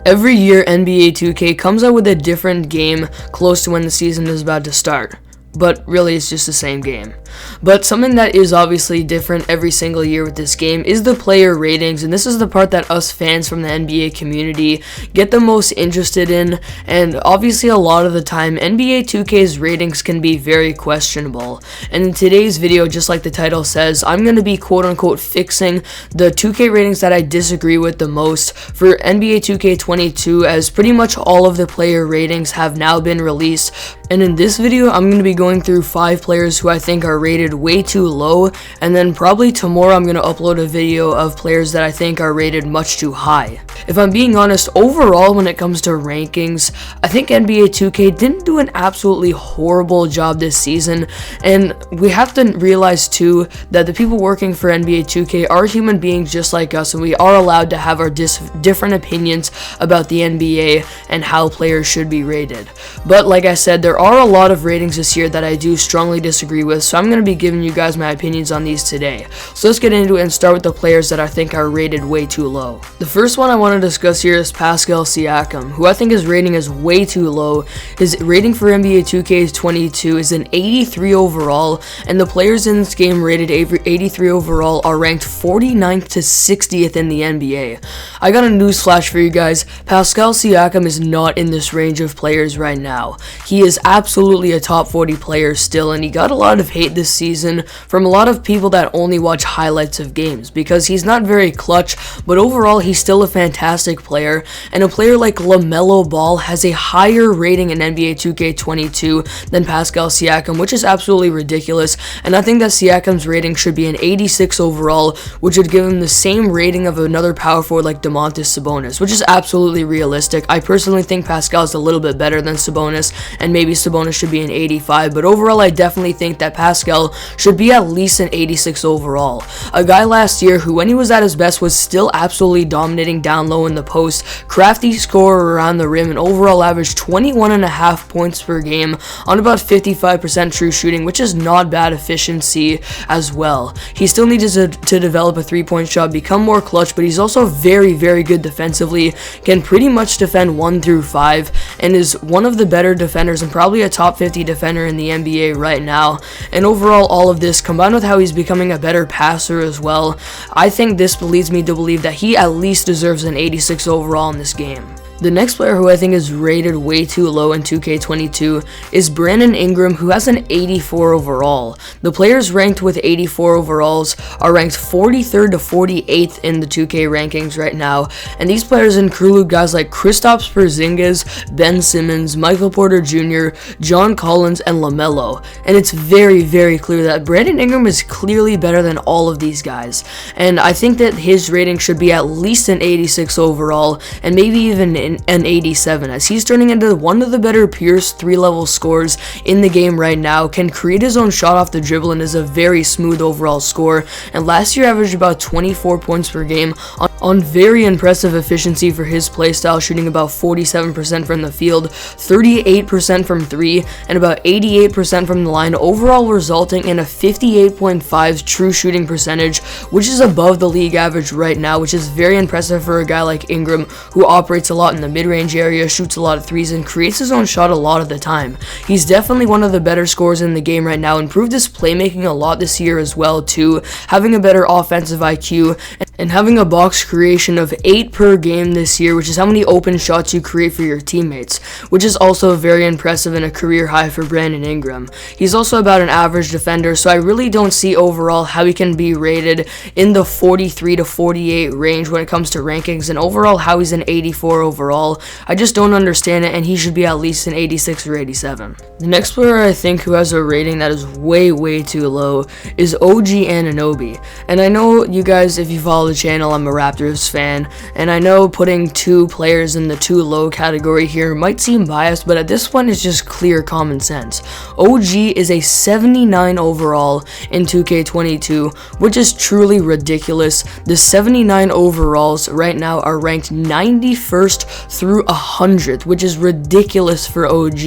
Every year, NBA 2K comes out with a different game close to when the season is about to start. But really, it's just the same game. But something that is obviously different every single year with this game is the player ratings, and this is the part that us fans from the NBA community get the most interested in, and obviously a lot of the time, NBA 2K's ratings can be very questionable. And in today's video, just like the title says, I'm going to be quote-unquote fixing the 2K ratings that I disagree with the most for NBA 2K22, as pretty much all of the player ratings have now been released. And in this video, I'm going to be going through 5 players who I think are rated way too low, and then probably tomorrow I'm going to upload a video of players that I think are rated much too high. If I'm being honest, overall when it comes to rankings, I think NBA 2K didn't do an absolutely horrible job this season, and we have to realize too that the people working for NBA 2K are human beings just like us, and we are allowed to have our different opinions about the NBA and how players should be rated. But like I said, there are a lot of ratings this year that I do strongly disagree with, so I'm going to be giving you guys my opinions on these today. So let's get into it and start with the players that I think are rated way too low. The first one I want to discuss here is Pascal Siakam, who I think his rating is way too low. His rating for NBA 2K22 is an 83 overall, and the players in this game rated 83 overall are ranked 49th to 60th in the NBA. I got a newsflash for you guys. Pascal Siakam is not in this range of players right now. He is absolutely a top 40 player still, and he got a lot of hate this season from a lot of people that only watch highlights of games because he's not very clutch, but overall he's still a fantastic player, and a player like LaMelo Ball has a higher rating in NBA 2K22 than Pascal Siakam, which is absolutely ridiculous, and I think that Siakam's rating should be an 86 overall, which would give him the same rating of another power forward like Domantas Sabonis, which is absolutely realistic. I personally think Pascal is a little bit better than Sabonis, and maybe Sabonis should be an 85, but overall I definitely think that Pascal should be at least an 86 overall. A guy last year who, when he was at his best, was still absolutely dominating down low in the post, crafty scorer around the rim, and overall averaged 21.5 points per game on about 55% true shooting, which is not bad efficiency as well. He still needs to develop a 3-point shot, become more clutch, but he's also very, very good defensively, can pretty much defend 1 through 5, and is one of the better defenders and probably a top 50 defender in the NBA right now. And overall, all of this combined with how he's becoming a better passer as well, I think this leads me to believe that he at least deserves an 86 overall in this game. The next player who I think is rated way too low in 2K22 is Brandon Ingram, who has an 84 overall. The players ranked with 84 overalls are ranked 43rd to 48th in the 2K rankings right now, and these players include guys like Kristaps Porzingis, Ben Simmons, Michael Porter Jr., John Collins, and LaMelo. And it's very, very clear that Brandon Ingram is clearly better than all of these guys, and I think that his rating should be at least an 86 overall, and maybe even an 87, as he's turning into one of the better pure 3-level scorers in the game right now, can create his own shot off the dribble, and is a very smooth overall scorer, and last year averaged about 24 points per game on very impressive efficiency for his playstyle, shooting about 47% from the field, 38% from 3, and about 88% from the line, overall resulting in a 58.5 true shooting percentage, which is above the league average right now, which is very impressive for a guy like Ingram, who operates a lot in the mid-range area, shoots a lot of threes, and creates his own shot a lot of the time. He's definitely one of the better scorers in the game right now, improved his playmaking a lot this year as well too, having a better offensive IQ, and having a box creation of 8 per game this year, which is how many open shots you create for your teammates, which is also very impressive and a career high for Brandon Ingram. He's also about an average defender, so I really don't see overall how he can be rated in the 43 to 48 range when it comes to rankings, and overall how he's an 84 overall. I just don't understand it, and he should be at least an 86 or 87. The next player I think who has a rating that is way, way too low is OG Anunoby. And I know you guys, if you follow the channel, I'm a Raptors fan, and I know putting 2 players in the too low category here might seem biased, but at this point it's just clear common sense. OG is a 79 overall in 2K22, which is truly ridiculous. The 79 overalls right now are ranked 91st through 100th, which is ridiculous for OG.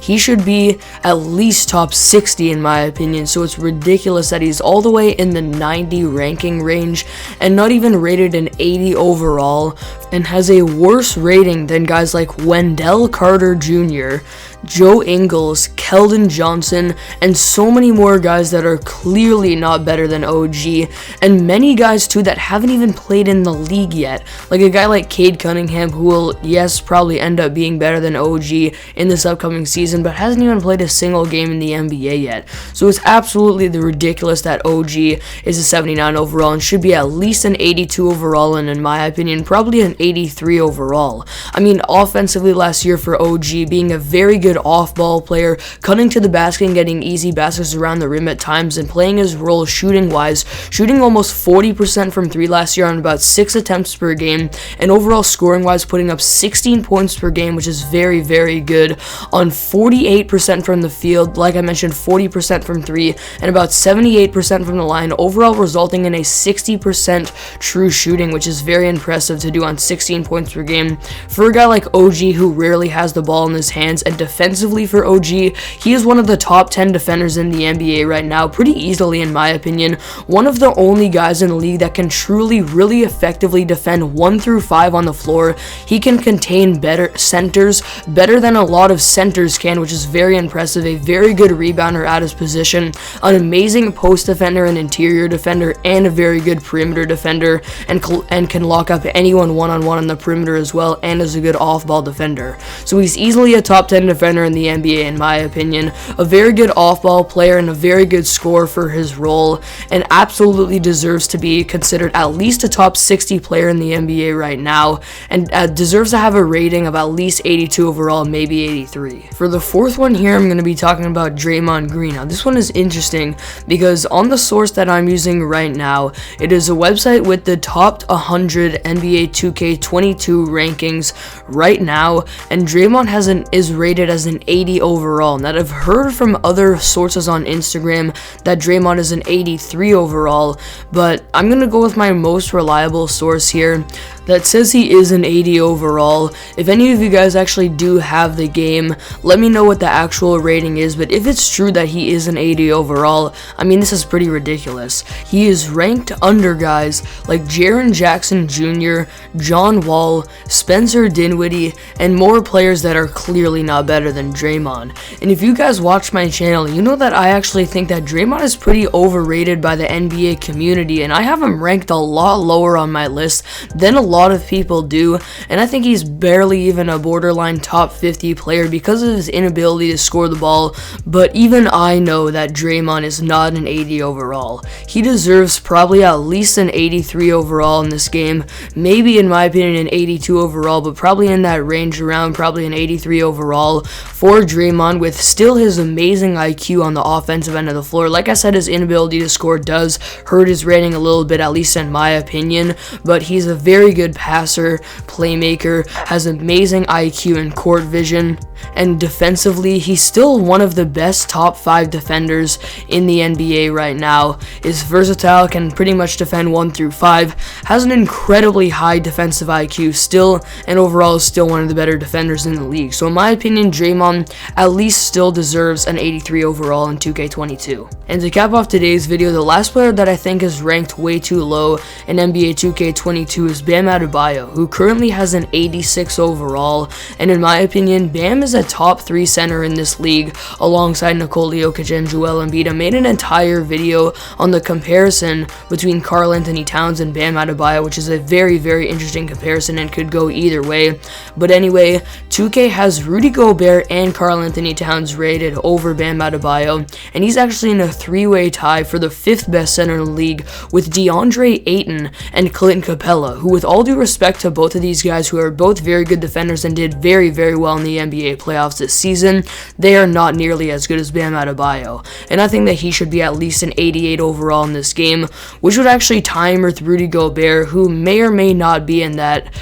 He should be at least top 60 in my opinion, so it's ridiculous that he's all the way in the 90 ranking range and not even rated an an 80 overall and has a worse rating than guys like Wendell Carter Jr., Joe Ingles, Keldon Johnson, and so many more guys that are clearly not better than OG, and many guys too that haven't even played in the league yet, like a guy like Cade Cunningham, who will, yes, probably end up being better than OG in this upcoming season, but hasn't even played a single game in the NBA yet. So it's absolutely ridiculous that OG is a 79 overall and should be at least an 82 overall, and in my opinion, probably an 83 overall. I mean, offensively last year for OG, being a very good off-ball player, cutting to the basket and getting easy baskets around the rim at times, and playing his role shooting-wise, shooting almost 40% from 3 last year on about 6 attempts per game, and overall scoring-wise putting up 16 points per game, which is very, very good, on 48% from the field, like I mentioned, 40% from 3, and about 78% from the line, overall resulting in a 60% true shooting, which is very impressive to do on 16 points per game. For a guy like OG, who rarely has the ball in his hands, and defensively for OG, he is one of the top 10 defenders in the NBA right now, pretty easily in my opinion. One of the only guys in the league that can truly, really effectively defend 1 through 5 on the floor. He can contain better centers, better than a lot of centers can, which is very impressive. A very good rebounder at his position, an amazing post defender, an interior defender, and a very good perimeter defender, and can lock up anyone one-on-one on the perimeter as well, and is a good off-ball defender. So he's easily a top 10 defender in the NBA in my opinion, a very good off-ball player and a very good scorer for his role, and absolutely deserves to be considered at least a top 60 player in the NBA right now, and deserves to have a rating of at least 82 overall, maybe 83. For the fourth one here, I'm going to be talking about Draymond Green. Now this one is interesting because on the source that I'm using right now, it is a website with the top 100 NBA 2K22 rankings right now, and Draymond is rated as an 80 overall. Now I've heard from other sources on Instagram that Draymond is an 83 overall, but I'm going to go with my most reliable source here that says he is an 80 overall. If any of you guys actually do have the game, let me know what the actual rating is, but if it's true that he is an 80 overall, I mean, this is pretty ridiculous. He is ranked under guys like Jaren Jackson Jr., John Wall, Spencer Dinwiddie, and more players that are clearly not better than Draymond. And if you guys watch my channel, you know that I actually think that Draymond is pretty overrated by the NBA community, and I have him ranked a lot lower on my list than a lot of people do, and I think he's barely even a borderline top 50 player because of his inability to score the ball, but even I know that Draymond is not an 80 overall. He deserves probably at least an 83 overall in this game, maybe in my opinion an 82 overall, but probably in that range around probably an 83 overall for Draymond, with still his amazing IQ on the offensive end of the floor. Like I said, his inability to score does hurt his rating a little bit, at least in my opinion, but he's a very good passer, playmaker, has amazing IQ and court vision, and defensively, he's still one of the best top 5 defenders in the NBA right now. Is versatile, can pretty much defend 1 through 5, has an incredibly high defensive IQ still, and overall is still one of the better defenders in the league. So in my opinion, Draymond at least still deserves an 83 overall in 2K22. And to cap off today's video, the last player that I think is ranked way too low in NBA 2K22 is Bam Adebayo, who currently has an 86 overall, and in my opinion, Bam is a top 3 center in this league alongside Nikola Jokic and Joel Embiid. I made an entire video on the comparison between Karl Anthony Towns and Bam Adebayo, which is a very, very interesting comparison and could go either way. But anyway, 2K has Rudy Gobert and Karl Anthony Towns rated over Bam Adebayo, and he's actually in a 3-way tie for the 5th best center in the league with DeAndre Ayton and Clint Capella, who, with all due respect to both of these guys, who are both very good defenders and did very, very well in the NBA playoffs this season, they are not nearly as good as Bam Adebayo. And I think that he should be at least an 88 overall in this game, which would actually tie him with Rudy Gobert, who may or may not be in that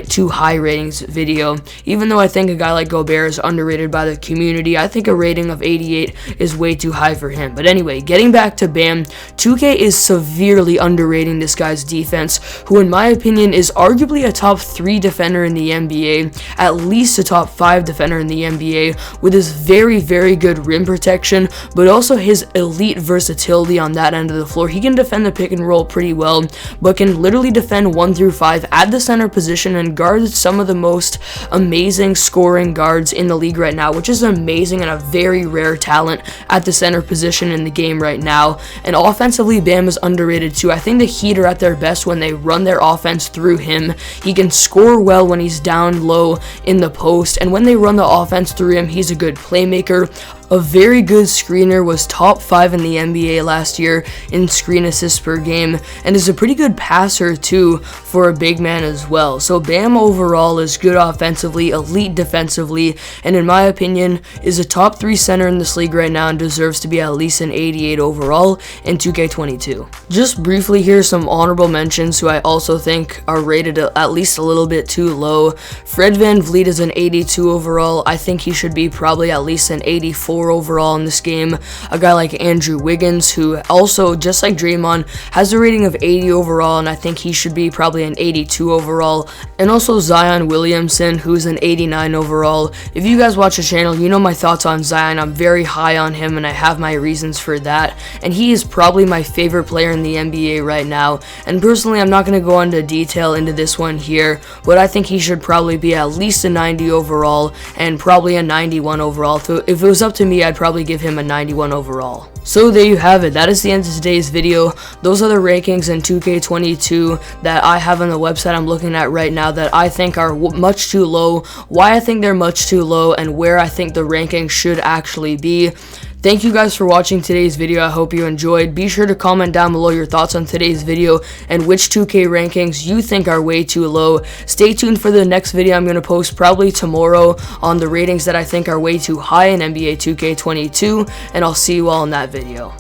too high ratings video. Even though I think a guy like Gobert is underrated by the community, I think a rating of 88 is way too high for him. But anyway, getting back to Bam, 2K is severely underrating this guy's defense, who in my opinion is arguably a top 3 defender in the NBA, at least a top 5 defender center in the NBA with his very good rim protection, but also his elite versatility on that end of the floor. He can defend the pick and roll pretty well, but can literally defend 1 through 5 at the center position and guard some of the most amazing scoring guards in the league right now, which is amazing and a very rare talent at the center position in the game right now. And offensively, Bam is underrated too. I think the Heat are at their best when they run their offense through him. He can score well when he's down low in the post, and when they run the offense through him, he's a good playmaker. A very good screener, was top 5 in the NBA last year in screen assists per game, and is a pretty good passer too for a big man as well. So Bam overall is good offensively, elite defensively, and in my opinion is a top 3 center in this league right now and deserves to be at least an 88 overall in 2K22. Just briefly here, some honorable mentions who I also think are rated at least a little bit too low. Fred VanVleet is an 82 overall. I think he should be probably at least an 84 overall in this game. A guy like Andrew Wiggins, who also, just like Draymond, has a rating of 80 overall, and I think he should be probably an 82 overall. And also Zion Williamson, who's an 89 overall. If you guys watch the channel, you know my thoughts on Zion. I'm very high on him, and I have my reasons for that. And he is probably my favorite player in the NBA right now. And personally, I'm not going to go into detail into this one here, but I think he should probably be at least a 90 overall and probably a 91 overall. So if it was up to me, I'd probably give him a 91 overall. So there you have it. That is the end of today's video. Those are the rankings in 2K22 that I have on the website I'm looking at right now that I think are much too low, why I think they're much too low, and where I think the ranking should actually be. Thank you guys for watching today's video. I hope you enjoyed. Be sure to comment down below your thoughts on today's video and which 2K rankings you think are way too low. Stay tuned for the next video I'm going to post probably tomorrow on the ratings that I think are way too high in NBA 2K22, and I'll see you all in that video.